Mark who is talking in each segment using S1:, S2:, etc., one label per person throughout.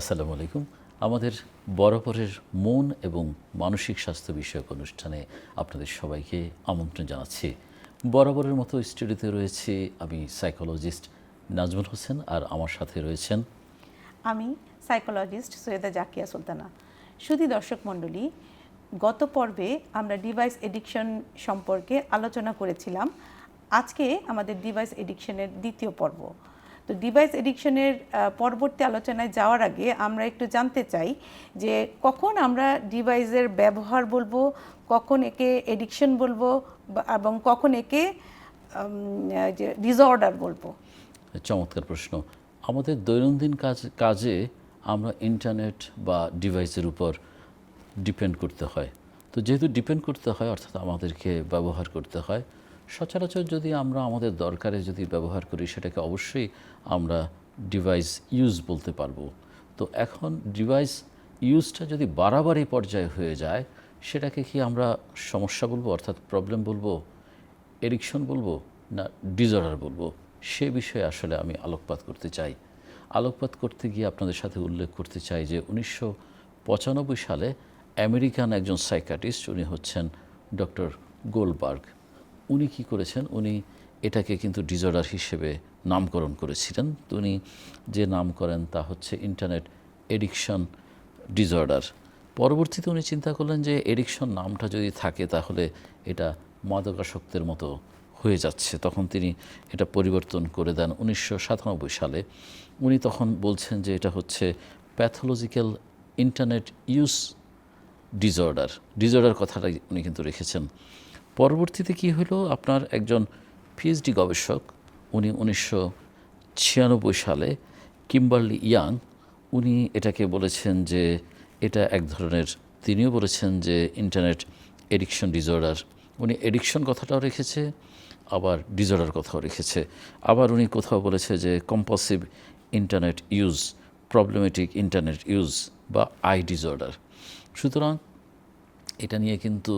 S1: আসসালামু আলাইকুম। আমাদের বরাবরের মন এবং মানসিক স্বাস্থ্য বিষয়ক অনুষ্ঠানে আপনাদের সবাইকে আমন্ত্রণ জানাচ্ছি। বরাবরের মতো স্টুডিওতে রয়েছি আমি সাইকোলজিস্ট নাজমুল হোসেন, আর আমার সাথে রয়েছেন
S2: আমি সাইকোলজিস্ট সৈয়দা জাকিয়া সুলতানা। শুধু দর্শক মণ্ডলী, গত পর্বে আমরা ডিভাইস এডিকশন সম্পর্কে আলোচনা করেছিলাম। আজকে আমাদের ডিভাইস এডিকশনের দ্বিতীয় পর্ব। তো ডিভাইস এডিকশনের পরবর্তী আলোচনায় যাওয়ার আগে আমরা একটু জানতে চাই যে কখন আমরা ডিভাইসের ব্যবহার বলবো, কখন একে এডিকশন বলবো এবং কখন একে যে ডিসঅর্ডার বলবো।
S1: চমৎকার প্রশ্ন। আমাদের দৈনন্দিন কাজে আমরা ইন্টারনেট বা ডিভাইসের উপর ডিপেন্ড করতে হয়। তো যেহেতু ডিপেন্ড করতে হয়, অর্থাৎ আমাদেরকে ব্যবহার করতে হয়, সচরাচর যদি আমরা আমাদের দরকারে যদি ব্যবহার করি, সেটাকে অবশ্যই আমরা ডিভাইস ইউজ বলতে পারবো। তো এখন ডিভাইস ইউজটা যদি বাড়াবাড়ি পর্যায়ে হয়ে যায়, সেটাকে কি আমরা সমস্যা বলবো, অর্থাৎ প্রবলেম বলবো, এডিকশন বলবো, না ডিসঅর্ডার বলবো? সে বিষয়ে আসলে আমি আলোকপাত করতে চাই। আলোকপাত করতে গিয়ে আপনাদের সাথে উল্লেখ করতে চাই যে 1995 সালে আমেরিকান একজন সাইকিয়াট্রিস্ট, উনি হচ্ছেন ডক্টর গোল্ডবার্গ। উনি কি করেছেন, উনি এটাকে কিন্তু ডিসঅর্ডার হিসেবে নামকরণ করেছিলেন। তো উনি যে নাম করেন তা হচ্ছে ইন্টারনেট এডিকশন ডিসঅর্ডার। পরবর্তীতে উনি চিন্তা করলেন যে এডিকশন নামটা যদি থাকে তাহলে এটা মাদকাসক্তের মতো হয়ে যাচ্ছে। তখন তিনি এটা পরিবর্তন করে দেন 1997 সালে। উনি তখন বলছেন যে এটা হচ্ছে প্যাথোলজিক্যাল ইন্টারনেট ইউজ ডিসঅর্ডার কথাটা উনি কিন্তু রেখেছেন। পরবর্তীতে কি হলো, আপনার একজন পিএইচডি গবেষক, উনি 1996 সালে কিম্বারলি ইয়াং, উনি এটাকে বলেছেন যে এটা এক ধরনের, তিনিও বলেছেন যে ইন্টারনেট এডিকশন ডিসঅর্ডার। উনি এডিকশন কথাটাও রেখেছে, আবার ডিসঅর্ডার কথাও রেখেছে। আবার উনি কোথাও বলেছে যে compulsive internet use, problematic internet use বা আই ডিসঅর্ডার। সুতরাং এটা নিয়ে কিন্তু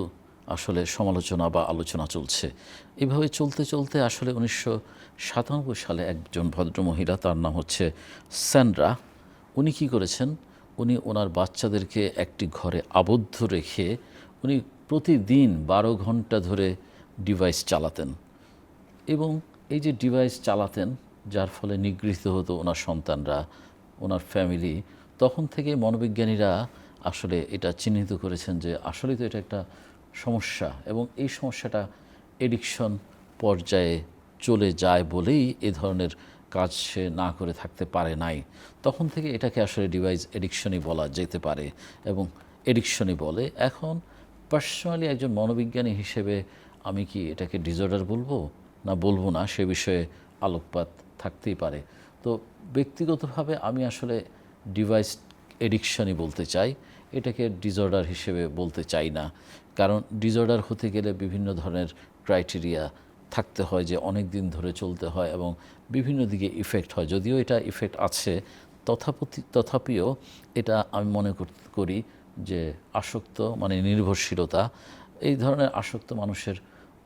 S1: আসলে সমালোচনা বা আলোচনা চলছে। এভাবে চলতে চলতে আসলে 1997 সালে একজন ভদ্রমহিলা, তার নাম হচ্ছে স্যান্ড্রা, উনি কী করেছেন, উনি ওনার বাচ্চাদেরকে একটি ঘরে আবদ্ধ রেখে উনি প্রতিদিন 12 ঘন্টা ধরে ডিভাইস চালাতেন। এবং এই যে ডিভাইস চালাতেন, যার ফলে নিগৃহীত হতো ওনার সন্তানরা, ওনার ফ্যামিলি, তখন থেকে মনোবিজ্ঞানীরা আসলে এটা চিহ্নিত করেছেন যে আসলে তো এটা একটা সমস্যা, এবং এই সমস্যাটা এডিকশন পর্যায়ে চলে যায় বলেই এ ধরনের কাজ সে না করে থাকতে পারে নাই। তখন থেকে এটাকে আসলে ডিভাইস এডিকশনই বলা যেতে পারে এবং এডিকশনই বলে। এখন পার্সোনালি একজন মনোবিজ্ঞানী হিসেবে আমি কি এটাকে ডিসঅর্ডার বলবো না বলবো না, সে বিষয়ে আলোকপাত থাকতেই পারে। তো ব্যক্তিগতভাবে আমি আসলে ডিভাইস এডিকশনই বলতে চাই, এটাকে ডিসঅর্ডার হিসেবে বলতে চাই না। কারণ ডিসঅর্ডার হতে গেলে বিভিন্ন ধরনের ক্রাইটেরিয়া থাকতে হয়, যে অনেক দিন ধরে চলতে হয় এবং বিভিন্ন দিকে ইফেক্ট হয়। যদিও এটা ইফেক্ট আছে, তথাপিও এটা আমি মনে করি যে আসক্ত মানে নির্ভরশীলতা, এই ধরনের আসক্ত মানুষের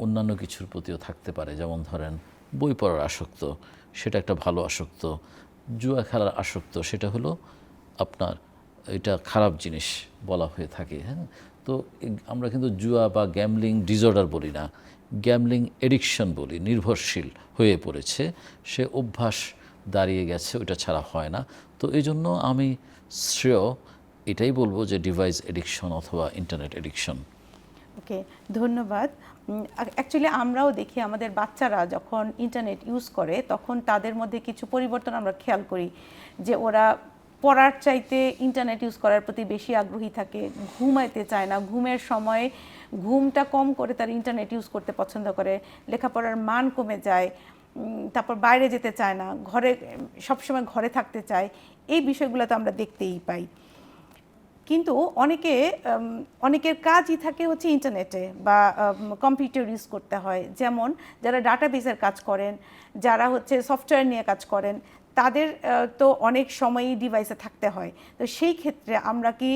S1: অন্যান্য কিছুর প্রতিও থাকতে পারে। যেমন ধরেন বই পড়ার আসক্ত, সেটা একটা ভালো আসক্ত। জুয়া খেলার আসক্ত, সেটা হলো আপনার এটা খারাপ জিনিস বলা হয়ে থাকে। হ্যাঁ, তো আমরা কিন্তু জুয়া বা গ্যামলিং ডিসঅর্ডার বলি না, গ্যামলিং এডিকশন বলি। নির্ভরশীল হয়ে পড়েছে, সে অভ্যাস দাঁড়িয়ে গেছে, ওইটা ছাড়া হয় না। তো এই জন্য আমি শ্রেয় এটাই বলবো যে ডিভাইস এডিকশন অথবা ইন্টারনেট এডিকশন।
S2: ওকে, ধন্যবাদ। অ্যাকচুয়ালি আমরাও দেখি আমাদের বাচ্চারা যখন ইন্টারনেট ইউজ করে তখন তাদের মধ্যে কিছু পরিবর্তন আমরা খেয়াল করি, যে ওরা পড়ার চাইতে ইন্টারনেট ইউজ করার প্রতি বেশি আগ্রহী থাকে, ঘুমাইতে চায় না, ঘুমের সময় ঘুমটা কম করে তারা ইন্টারনেট ইউজ করতে পছন্দ করে, লেখাপড়ার মান কমে যায়, তারপর বাইরে যেতে চায় না, ঘরে সবসময় ঘরে থাকতে চায়। এই বিষয়গুলো তো আমরা দেখতেই পাই। কিন্তু অনেকের কাজই থাকে হচ্ছে ইন্টারনেটে বা কম্পিউটার ইউজ করতে হয়। যেমন যারা ডাটাবেসের কাজ করেন, যারা হচ্ছে সফটওয়্যার নিয়ে কাজ করেন, তাদের তো অনেক সময়ই ডিভাইসে থাকতে হয়। তো সেই ক্ষেত্রে আমরা কি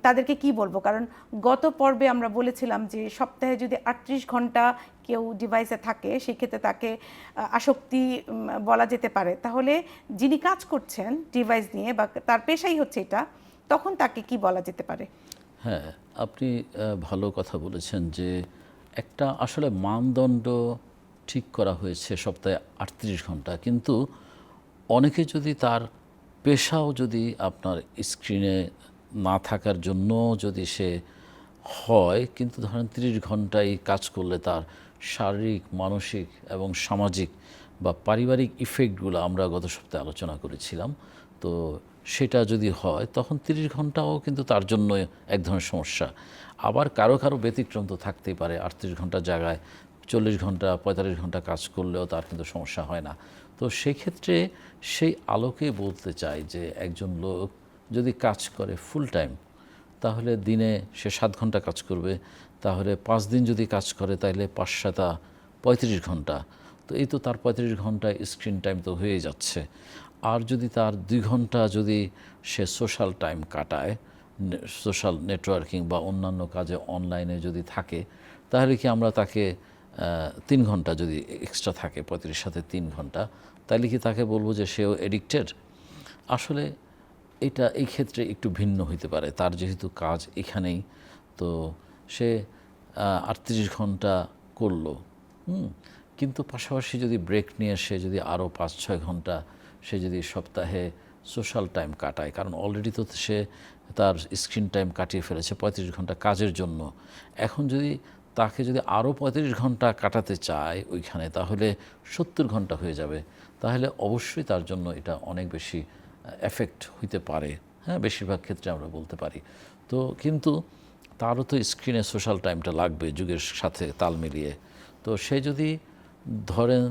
S2: তাদেরকে কি বলবো? কারণ গত পর্বে আমরা বলেছিলাম যে সপ্তাহে যদি 38 ঘন্টা কেউ ডিভাইসে থাকে সেক্ষেত্রে তাকে আসক্তি বলা যেতে পারে। তাহলে যিনি কাজ করছেন ডিভাইস নিয়ে বা তার পেশাই হচ্ছে এটা, তখন তাকে কি বলা যেতে পারে?
S1: হ্যাঁ, আপনি ভালো কথা বলেছেন যে একটা আসলে মানদণ্ড ঠিক করা হয়েছে সপ্তাহে 38 ঘন্টা, কিন্তু অনেকে যদি তার পেশাও যদি আপনার স্ক্রিনে না থাকার জন্য যদি সে হয়, কিন্তু ধরেন 30 ঘন্টায় কাজ করলে তার শারীরিক, মানসিক এবং সামাজিক বা পারিবারিক ইফেক্টগুলো আমরা গত সপ্তাহে আলোচনা করেছিলাম। তো সেটা যদি হয় তখন 30 ঘন্টাও কিন্তু তার জন্য এক ধরনের সমস্যা। আবার কারো কারো ব্যতিক্রম তো থাকতেই পারে, 38 ঘন্টার জায়গায় 40 ঘন্টা 45 ঘন্টা কাজ করলেও তার কিন্তু সমস্যা হয় না। তো সেক্ষেত্রে সেই আলোকে বলতে চাই যে একজন লোক যদি কাজ করে ফুল টাইম, তাহলে দিনে সে 7 ঘন্টা কাজ করবে, তাহলে 5 দিন যদি কাজ করে তাহলে 5 × 7 = 35 ঘন্টা। তো এই তো তার 35 ঘন্টা স্ক্রিন টাইম তো হয়ে যাচ্ছে। আর যদি তার 2 ঘন্টা যদি সে সোশ্যাল টাইম কাটায়, সোশ্যাল নেটওয়ার্কিং বা অন্যান্য কাজে অনলাইনে যদি থাকে, তাহলে কি আমরা তাকে 3 ঘন্টা যদি এক্সট্রা থাকে, 35 সাথে 3 ঘন্টা, তাহলে কি তাকে বলবো যে সেও এডিক্টেড? আসলে এটা এই ক্ষেত্রে একটু ভিন্ন হইতে পারে। তার যেহেতু কাজ এখানেই, তো সে 38 ঘন্টা করলো, কিন্তু পাশাপাশি যদি ব্রেক নিয়ে সে যদি আরও 5-6 ঘন্টা সে যদি সপ্তাহে সোশ্যাল টাইম কাটায়, কারণ অলরেডি তো সে তার স্ক্রিন টাইম কাটিয়ে ফেলেছে 35 ঘন্টা কাজের জন্য। এখন যদি তাকে যদি আরও 35 ঘন্টা কাটাতে চায় ওইখানে, তাহলে 70 ঘন্টা হয়ে যাবে। তাহলে অবশ্যই তার জন্য এটা অনেক বেশি এফেক্ট হইতে পারে। হ্যাঁ, বেশিরভাগ ক্ষেত্রে আমরা বলতে পারি। তো কিন্তু তারও তো স্ক্রিনে সোশ্যাল টাইমটা লাগবে যুগের সাথে তাল মিলিয়ে। তো সে যদি ধরেন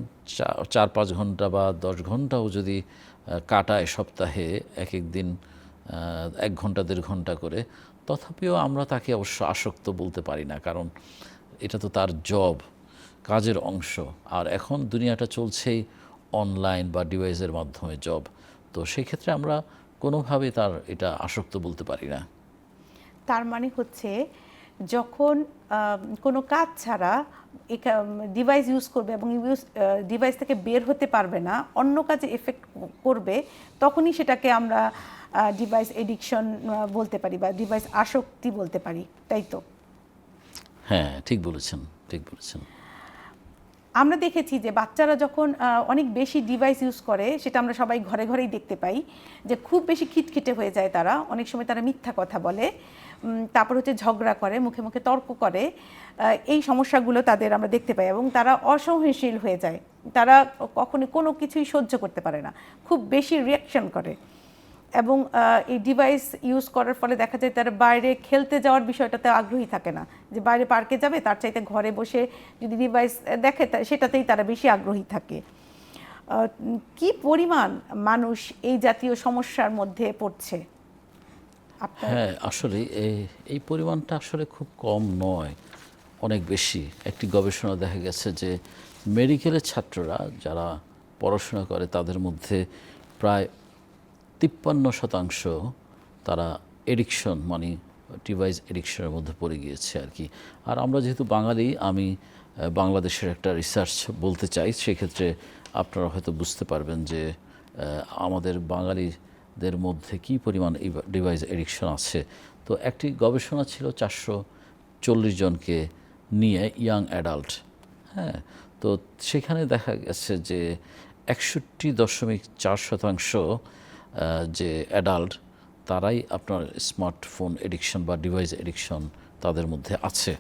S1: 4-5 ঘন্টা বা 10 ঘন্টাও যদি কাটায় সপ্তাহে, এক এক দিন 1 ঘন্টা 1.5 ঘন্টা করে, তথাপিও আমরা তাকে অবশ্য আসক্ত বলতে পারি না, কারণ এটা তো তার জব, কাজের অংশ। আর এখন দুনিয়াটা চলছেই অনলাইন বা ডিভাইসের মাধ্যমে জব। তো সেই ক্ষেত্রে আমরা কোনোভাবেই তার এটা আসক্ত বলতে পারি না।
S2: তার মানে হচ্ছে যখন কোনো কাজ ছাড়া ডিভাইস ইউজ করবে এবং ডিভাইস থেকে বের হতে পারবে না, অন্য কাজে এফেক্ট করবে, তখনই সেটাকে আমরা ডিভাইস এডিকশন বলতে পারি বা ডিভাইস আসক্তি বলতে পারি, তাই তো?
S1: হ্যাঁ, ঠিক বলেছেন, ঠিক বলেছেন।
S2: আমরা দেখেছি যে বাচ্চারা যখন অনেক বেশি ডিভাইস ইউজ করে, সেটা আমরা সবাই ঘরে ঘরেই দেখতে পাই, যে খুব বেশি খিটখিটে হয়ে যায় তারা। অনেক সময় তারা মিথ্যা কথা বলে, তারপর হচ্ছে ঝগড়া করে, মুখে মুখে তর্ক করে। এই সমস্যাগুলো তাদের আমরা দেখতে পাই এবং তারা অসহনশীল হয়ে যায়। তারা কখনো কোনো কিছুই সহ্য করতে পারে না, খুব বেশি রিয়াকশন করে। এবং এই ডিভাইস ইউজ করার ফলে দেখা যায় তারা বাইরে খেলতে যাওয়ার বিষয়টাতে আগ্রহী থাকে না, যে বাইরে পার্কে যাবে তার চাইতে ঘরে বসে যদি ডিভাইস দেখে সেটাতেই তারা বেশি আগ্রহী থাকে। কি পরিমাণ মানুষ এই জাতীয় সমস্যার মধ্যে পড়ছে?
S1: হ্যাঁ, আসলে এই পরিমাণটা আসলে খুব কম নয়, অনেক বেশি। একটি গবেষণা দেখা গেছে যে মেডিকেলের ছাত্ররা যারা পড়াশোনা করে তাদের মধ্যে প্রায় 53% তারা এডিকশন মানে ডিভাইস এডিকশনের মধ্যে পড়ে গিয়েছে আর কি। আর আমরা যেহেতু বাঙালি, আমি বাংলাদেশের একটা রিসার্চ বলতে চাই, সেক্ষেত্রে আপনারা হয়তো বুঝতে পারবেন যে আমাদের বাঙালিদের মধ্যে কী পরিমাণ এই ডিভাইস এডিকশন আছে। তো একটি গবেষণা ছিল 440 জনকে নিয়ে, ইয়াং অ্যাডাল্ট। হ্যাঁ, তো সেখানে দেখা গেছে যে 61.4% যে অ্যাডাল্ট, তারাই আপনার স্মার্টফোন এডিকশন বা ডিভাইস এডিকশন তাদের মধ্যে আছে।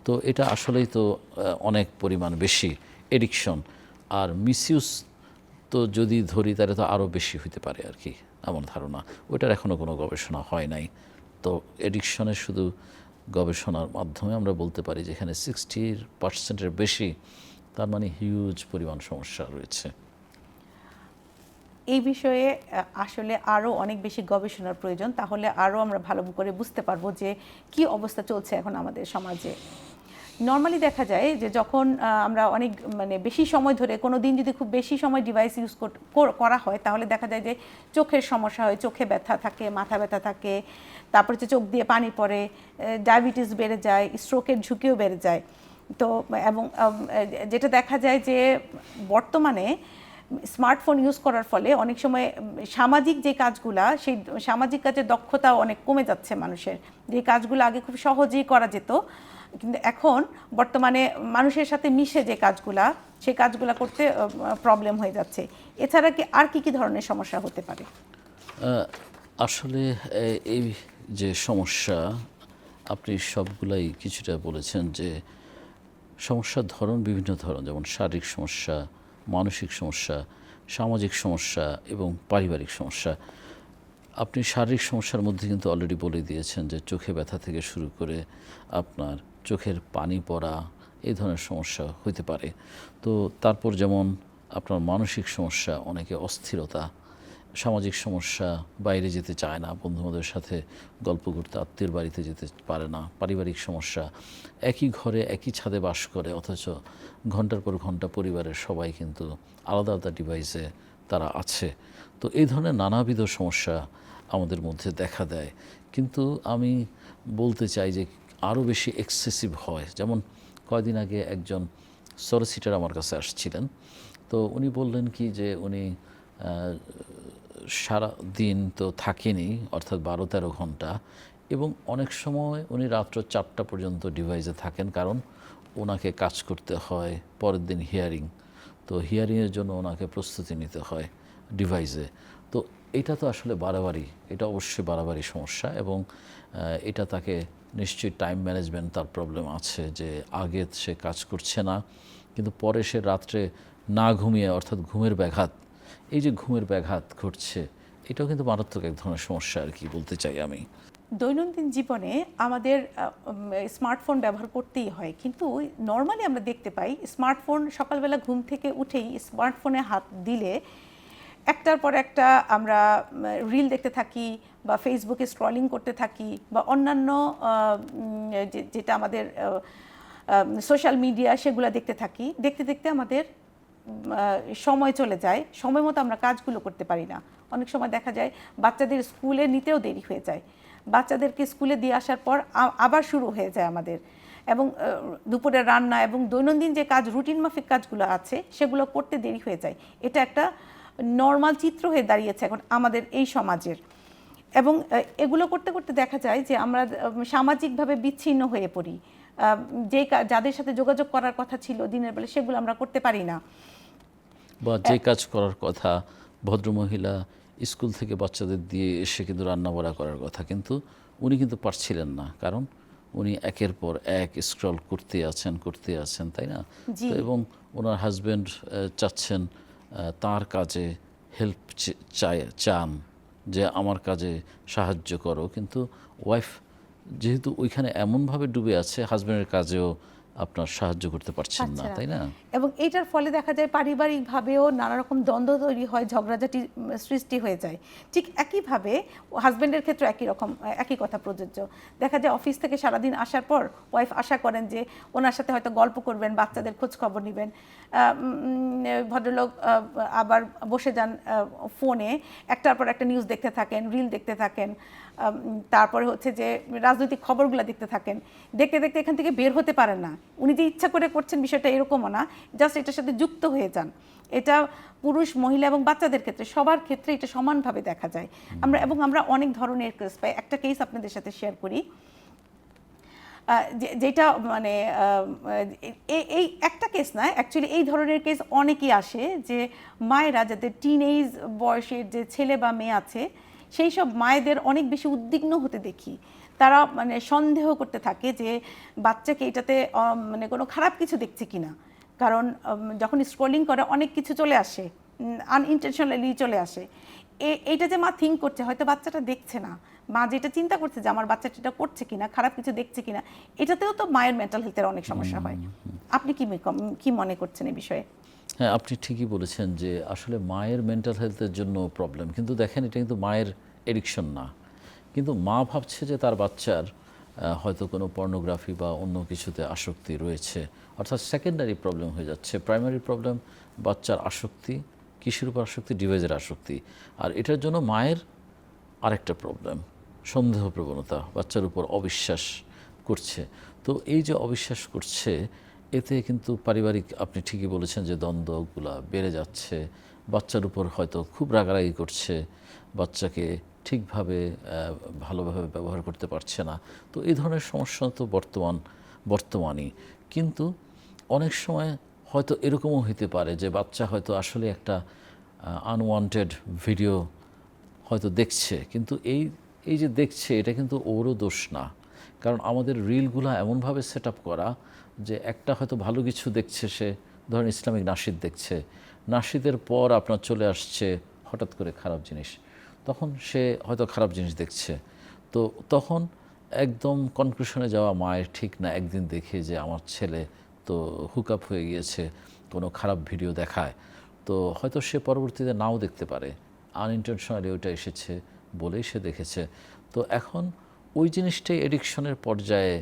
S1: তো এটা আসলেই তো অনেক পরিমাণ বেশি এডিকশন। আর মিসইউজ তো যদি ধরি তাহলে তো আরও বেশি হতে পারে আর কি, আমার ধারণা। ওইটার এখনও কোনো গবেষণা হয় নাই। তো এডিকশনের শুধু গবেষণার মাধ্যমে আমরা বলতে পারি যেখানে 60% বেশি, তার মানে হিউজ পরিমাণ সমস্যা রয়েছে।
S2: এই বিষয়ে আসলে আরও অনেক বেশি গবেষণার প্রয়োজন, তাহলে আরও আমরা ভালো করে বুঝতে পারবো যে কি অবস্থা চলছে এখন আমাদের সমাজে। নর্মালি দেখা যায় যে যখন আমরা অনেক মানে বেশি সময় ধরে কোনো দিন যদি খুব বেশি সময় ডিভাইস ইউজ করা হয় তাহলে দেখা যায় যে চোখের সমস্যা হয়, চোখে ব্যথা থাকে, মাথা ব্যথা থাকে, তারপর হচ্ছে চোখ দিয়ে পানি পড়ে, ডায়াবেটিস বেড়ে যায়, স্ট্রোকের ঝুঁকিও বেড়ে যায়। তো এবং যেটা দেখা যায় যে বর্তমানে স্মার্টফোন ইউজ করার ফলে অনেক সময় সামাজিক যে কাজগুলা, সেই সামাজিক কাজের দক্ষতাও অনেক কমে যাচ্ছে মানুষের। যে কাজগুলো আগে খুব সহজেই করা যেত, কিন্তু এখন বর্তমানে মানুষের সাথে মিশে যে কাজগুলা, সেই কাজগুলা করতে প্রবলেম হয়ে যাচ্ছে। এছাড়া কি আর কি ধরনের সমস্যা হতে পারে?
S1: আসলে এই যে সমস্যা আপনি সবগুলাই কিছুটা বলেছেন, যে সমস্যার ধরন বিভিন্ন ধরন, যেমন শারীরিক সমস্যা, মানসিক সমস্যা, সামাজিক সমস্যা এবং পারিবারিক সমস্যা। আপনি শারীরিক সমস্যার মধ্যে কিন্তু অলরেডি বলে দিয়েছেন যে চোখে ব্যথা থেকে শুরু করে আপনার চোখের পানি পড়া, এই ধরনের সমস্যা হতে পারে। তো তারপর যেমন আপনার মানসিক সমস্যা, অনেকে অস্থিরতা, সামাজিক সমস্যা, বাইরে যেতে চায় না, বন্ধুবান্ধবের সাথে গল্প করতে আত্মীয়ের বাড়িতে যেতে পারে না, পারিবারিক সমস্যা, একই ঘরে একই ছাদে বাস করে অথচ ঘন্টার পর ঘন্টা পরিবারের সবাই কিন্তু আলাদা আলাদা ডিভাইসে তারা আছে। তো এই ধরনের নানাবিধ সমস্যা আমাদের মধ্যে দেখা দেয়। কিন্তু আমি বলতে চাই যে আরও বেশি এক্সেসিভ হয়। যেমন কয়দিন আগে একজন সলিসিটার আমার কাছে আসছিলেন। তো উনি বললেন কি যে উনি সারা দিন তো থাকেনি, অর্থাৎ 12-13 ঘন্টা, এবং অনেক সময় উনি রাত্র 4টা পর্যন্ত ডিভাইসে থাকেন, কারণ ওনাকে কাজ করতে হয়, পরের দিন হিয়ারিং, তো হিয়ারিংয়ের জন্য ওনাকে প্রস্তুতি নিতে হয় ডিভাইসে। তো এটা তো আসলে বাড়াবাড়ি, এটা অবশ্যই বাড়াবাড়ি সমস্যা, এবং এটা তাকে নিশ্চয়ই টাইম ম্যানেজমেন্ট তার প্রবলেম আছে, যে আগে সে কাজ করছে না, কিন্তু পরে সে রাত্রে না ঘুমিয়ে, অর্থাৎ ঘুমের ব্যাঘাত, এই যে ঘুমের ব্যাঘাত ঘটছে, এটাও কিন্তু মারাত্মক এক ধরনের সমস্যা আর কি বলতে চাই আমি।
S2: দৈনন্দিন জীবনে আমাদের স্মার্টফোন ব্যবহার করতেই হয়, কিন্তু নর্মালি আমরা দেখতে পাই স্মার্টফোন সকালবেলা ঘুম থেকে উঠেই স্মার্টফোনে হাত দিলে একটার পর একটা আমরা রিল দেখতে থাকি, বা ফেসবুকে স্ক্রলিং করতে থাকি, বা অন্যান্য যেটা আমাদের সোশ্যাল মিডিয়া, সেগুলো দেখতে থাকি। দেখতে দেখতে আমাদের সময় চলে যায়, সময় মতো আমরা কাজগুলো করতে পারি না। অনেক সময় দেখা যায় বাচ্চাদের স্কুলে নিতেও দেরি হয়ে যায়, বাচ্চাদেরকে স্কুলে দিয়ে আসার পর আবার শুরু হয়ে যায় আমাদের, এবং দুপুরের রান্না এবং দৈনন্দিন যে কাজ, রুটিন মাফিক কাজগুলো আছে, সেগুলো করতে দেরি হয়ে যায়। এটা একটা নর্মাল চিত্র হয়ে দাঁড়িয়েছে এখন আমাদের এই সমাজের। এবং এগুলো করতে করতে দেখা যায় যে আমরা সামাজিকভাবে বিচ্ছিন্ন হয়ে পড়ি। যে যাদের সাথে যোগাযোগ করার কথা ছিল দিনের বেলা, সেগুলো আমরা করতে পারি না।
S1: বা যে কাজ করার কথা, ভদ্রমহিলা স্কুল থেকে বাচ্চাদের দিয়ে এসে কিন্তু রান্নাবাড়া করার কথা, কিন্তু উনি কিন্তু পারছিলেন না, কারণ উনি একের পর এক স্ক্রল করতে আছেন, তাই না? তো এবং ওনার হাজব্যান্ড চাচ্ছেন তার কাজে হেল্প চান, যে আমার কাজে সাহায্য করো, কিন্তু ওয়াইফ যেহেতু ওইখানে এমনভাবে ডুবে আছে, হাজব্যান্ডের কাজেও আপনার সাহায্য করতে পারছেন না, তাই না?
S2: এবং এইটার ফলে দেখা যায় পারিবারিকভাবেও নানা রকম দ্বন্দ্ব তৈরি হয়, ঝগড়াঝাটি সৃষ্টি হয়ে যায়। ঠিক একইভাবে হাজব্যান্ডের ক্ষেত্রে একই কথা প্রযোজ্য। দেখা যায় অফিস থেকে সারাদিন আসার পর ওয়াইফ আশা করেন যে ওনার সাথে হয়তো গল্প করবেন, বাচ্চাদের খোঁজ খবর নেবেন। ভদ্রলোক আবার বসে যান ফোনে, একটার পর একটা নিউজ দেখতে থাকেন, রিল দেখতে থাকেন, তারপরে হচ্ছে যে রাজনৈতিক খবরগুলো দেখতে থাকেন। দেখতে দেখতে এখান থেকে বের হতে পারেন না। উনি যে ইচ্ছা করে করছেন বিষয়টা এরকমও না, জাস্ট এটার সাথে যুক্ত হয়ে যান। এটা পুরুষ, মহিলা এবং বাচ্চাদের ক্ষেত্রে, সবার ক্ষেত্রে এটা সমানভাবে দেখা যায়। আমরা অনেক ধরনের কেস পাই। একটা কেস আপনাদের সাথে শেয়ার করি, যেটা মানে এই একটা কেস না, অ্যাকচুয়ালি এই ধরনের কেস অনেকই আসে, যে মায়েরা যাদের টিনেজ বয়সের যে ছেলে বা মেয়ে আছে, সেই সব মায়েদের অনেক বেশি উদ্বিগ্ন হতে দেখি। তারা মানে সন্দেহ করতে থাকে যে বাচ্চাকে এটাতে মানে কোনো খারাপ কিছু দেখছে কিনা, কারণ যখন স্ক্রলিং করে অনেক কিছু চলে আসে, আনইনটেনশনালি চলে আসে। এইটা যে মা থিঙ্ক করছে, হয়তো বাচ্চাটা দেখছে না, মা যেটা চিন্তা করছে যে আমার বাচ্চাটা এটা করছে কিনা, খারাপ কিছু দেখছে কিনা, এটাতেও তো মায়ের মেন্টাল হেলথের অনেক সমস্যা হয়। আপনি কি মনে করছেন এই বিষয়ে?
S1: হ্যাঁ, আপনি ঠিকই বলেছেন যে আসলে মায়ের মেন্টাল হেলথের জন্য প্রবলেম, কিন্তু দেখেন এটা কিন্তু মায়ের এডিকশন না, কিন্তু মা ভাবছে যে তার বাচ্চার হয়তো কোনো পর্নোগ্রাফি বা অন্য কিছুতে আসক্তি রয়েছে, অর্থাৎ সেকেন্ডারি প্রবলেম হয়ে যাচ্ছে। প্রাইমারি প্রবলেম বাচ্চার আসক্তি, কিসের উপর আসক্তি? ডিভাইসের আসক্তি। আর এটার জন্য মায়ের আরেকটা প্রবলেম, সন্দেহ প্রবণতা, বাচ্চার উপর অবিশ্বাস করছে। তো এই যে অবিশ্বাস করছে, এতে কিন্তু পারিবারিক, আপনি ঠিকই বলেছেন যে দ্বন্দ্বগুলা বেড়ে যাচ্ছে। বাচ্চার উপর হয়তো খুব রাগারাগি করছে, বাচ্চাকে ঠিকভাবে ভালোভাবে ব্যবহার করতে পারছে না। তো এই ধরনের সমস্যা তো বর্তমানই। কিন্তু অনেক সময় হয়তো এরকমও হতে পারে যে বাচ্চা হয়তো আসলে একটা আনওয়ান্টেড ভিডিও হয়তো দেখছে, কিন্তু এই যে দেখছে, এটা কিন্তু ওরও দোষ না। কারণ আমাদের রিলগুলো এমনভাবে সেট আপ করা যে একটা হয়তো ভালো কিছু দেখছে, সে ধরেন ইসলামিক নাশিদ দেখছে, নাশিদের পর আপনার চলে আসছে হঠাৎ করে খারাপ জিনিস, তখন সে হয়তো খারাপ জিনিস দেখছে। তো তখন একদম কনক্লুশনে যাওয়া মায়ের ঠিক না। একদিন দেখে যে আমার ছেলে তো হুক আপ হয়ে গিয়েছে, কোনো খারাপ ভিডিও দেখায়, তো হয়তো সে পরবর্তীতে নাও দেখতে পারে, আনইনটেনশনালি ওইটা এসেছে বলেই সে দেখেছে। তো এখন ওই জিনিসটাই এডিকশনের পর্যায়ে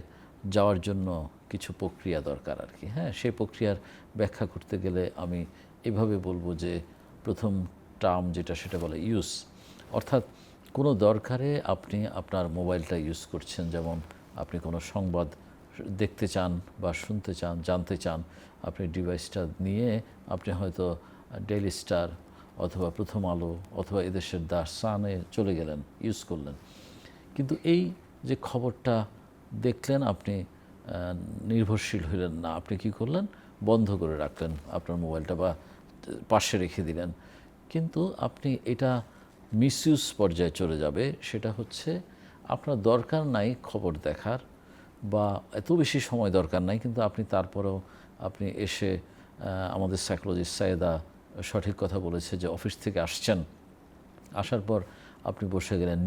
S1: যাওয়ার জন্য কিছু প্রক্রিয়া দরকার আর কি। হ্যাঁ, সেই প্রক্রিয়ার ব্যাখ্যা করতে গেলে আমি এভাবে বলবো যে প্রথম টার্ম যেটা, সেটা বলে ইউজ, অর্থাৎ কোনো দরকারে আপনি আপনার মোবাইলটা ইউজ করছেন। যেমন আপনি কোনো সংবাদ দেখতে চান বা শুনতে চান, জানতে চান, আপনি ডিভাইসটা নিয়ে আপনি হয়তো ডেইলি স্টার অথবা প্রথম আলো অথবা এদেশের দ্য সানে চলে গেলেন, ইউজ করলেন। কিন্তু এই যে খবরটা দেখলেন, আপনি নির্ভরশীল হইলেন না, আপনি কি করলেন? বন্ধ করে রাখলেন আপনার মোবাইলটা বা পাশে রেখে দিলেন। কিন্তু আপনি এটা মিসইউজ পর্যায়ে চলে যাবে। সেটা হচ্ছে আপনার দরকার নাই খবর দেখার বা এত বেশি সময় দরকার নাই, কিন্তু আপনি তারপরেও আপনি এসে আমাদের সাইকোলজিস্ট সায়েদা সঠিক কথা বলেছে যে অফিস থেকে আসছেন, আসার পর আপনি বসে গেলেন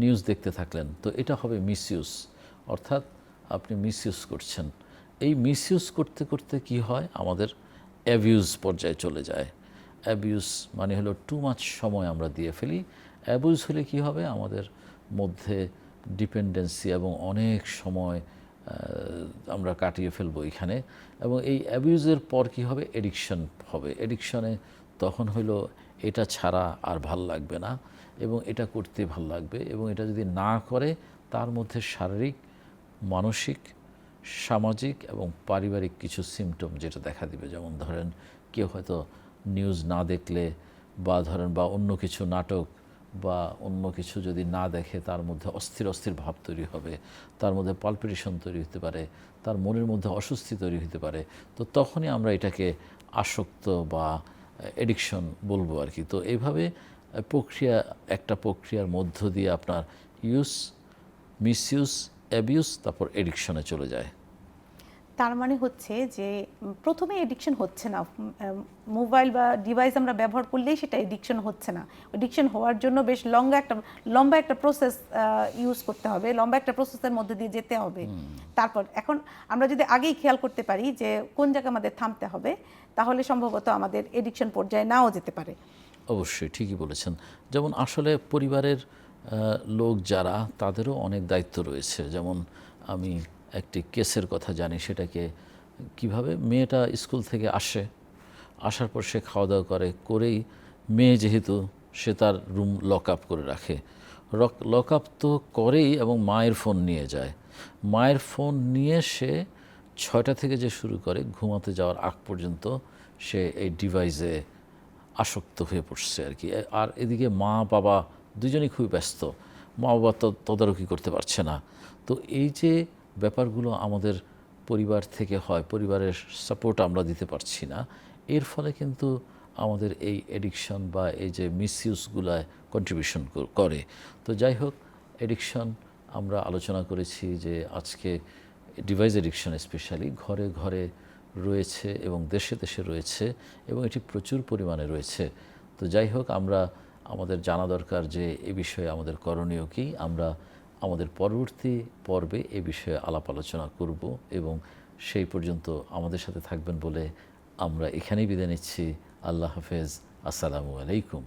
S1: নিউজ দেখতে থাকলেন। তো এটা হবে মিসইউজ, অর্থাৎ আপনি মিসইউজ করছেন। এই মিসইউজ করতে করতে কি হয়, আমাদের অ্যাবিউজ পর্যায়ে চলে যায়। অ্যাবিউজ মানে হলো টু মাচ সময় আমরা দিয়ে ফেলি। অ্যাবিউজ হলে কি হবে, আমাদের মধ্যে ডিপেন্ডেন্সি এবং অনেক সময় আমরা কাটিয়ে ফেলবো এখানে। এবং এই অ্যাবিউজের পর কি হবে, এডিকশন হবে। এডিকশনে তখন হলো এটা ছাড়া আর ভাল লাগবে না এবং এটা করতে ভাল লাগবে, এবং এটা যদি না করে তার মধ্যে শারীরিক, মানসিক, সামাজিক এবং পারিবারিক কিছু সিমটম যেটা দেখা দিবে। যেমন ধরেন কেউ হয়তো নিউজ না দেখলে বা ধরেন বা অন্য কিছু নাটক বা অন্য কিছু যদি না দেখে, তার মধ্যে অস্থির অস্থির ভাব তৈরি হবে, তার মধ্যে পালপিটেশন তৈরি হতে পারে, তার মনের মধ্যে অস্বস্তি তৈরি হতে পারে। তো তখনই আমরা এটাকে আসক্ত বা এডিকশন বলবো আর কি। তো এইভাবে একটা প্রক্রিয়ার মধ্য দিয়ে আপনার ইউজ, মিসইউজ, অ্যাবিউজ, তারপর এডিকশনে চলে যায়।
S2: তার মানে হচ্ছে যে প্রথমে এডিকশন হচ্ছে না, মোবাইল বা ডিভাইস আমরা ব্যবহার করলেই সেটা এডিকশন হচ্ছে না। এডিকশন হওয়ার জন্য বেশ লম্বা একটা প্রসেস ইউজ করতে হবে, লম্বা একটা প্রসেসের মধ্যে দিয়ে যেতে হবে। তারপর এখন আমরা যদি আগেই খেয়াল করতে পারি যে কোন জায়গায় আমাদের থামতে হবে, তাহলে সম্ভবত আমাদের এডিকশন পর্যায়ে নাও যেতে পারে।
S1: অবশ্যই ঠিকই বলেছেন। যেমন আসলে পরিবারের লোক যারা, তাদেরও অনেক দায়িত্ব রয়েছে। যেমন আমি একটি কেসের কথা জানি, সেটাকে কিভাবে, মেয়েটা স্কুল থেকে আসার পর সে খাওয়া দাওয়া করেই মেয়ে যেহেতু, সে তার রুম লক আপ করে রাখে, লক আপ তো করেই, এবং মায়ের ফোন নিয়ে যায়। মায়ের ফোন নিয়ে সে 6টা থেকে যে শুরু করে ঘুমাতে যাওয়ার আগ পর্যন্ত সে এই ডিভাইসে আসক্ত হয়ে পড়ছে আর কি। আর এদিকে মা বাবা দুজনেই খুবই ব্যস্ত, মা বাবা তো তদারকি করতে পারছে না। তো এই যে ব্যাপারগুলো আমাদের পরিবার থেকে হয়, পরিবারের সাপোর্ট আমরা দিতে পারছি না, এর ফলে কিন্তু আমাদের এই এডিকশন বা এই যে মিসইউজগুলায় কন্ট্রিবিউশন করে। তো যাই হোক, এডিকশন আমরা আলোচনা করেছি যে আজকে ডিভাইস এডিকশন স্পেশালি ঘরে ঘরে রয়েছে এবং দেশে দেশে রয়েছে, এবং এটি প্রচুর পরিমাণে রয়েছে। তো যাই হোক, আমরা আমাদের জানা দরকার যে এ বিষয়ে আমাদের করণীয় কী। আমরা আমাদের পরবর্তী পর্বে এ বিষয়ে আলাপ আলোচনা করব, এবং সেই পর্যন্ত আমাদের সাথে থাকবেন বলে আমরা এখানেই বিদায় নিচ্ছি। আল্লাহ হাফেজ, আসসালামু আলাইকুম।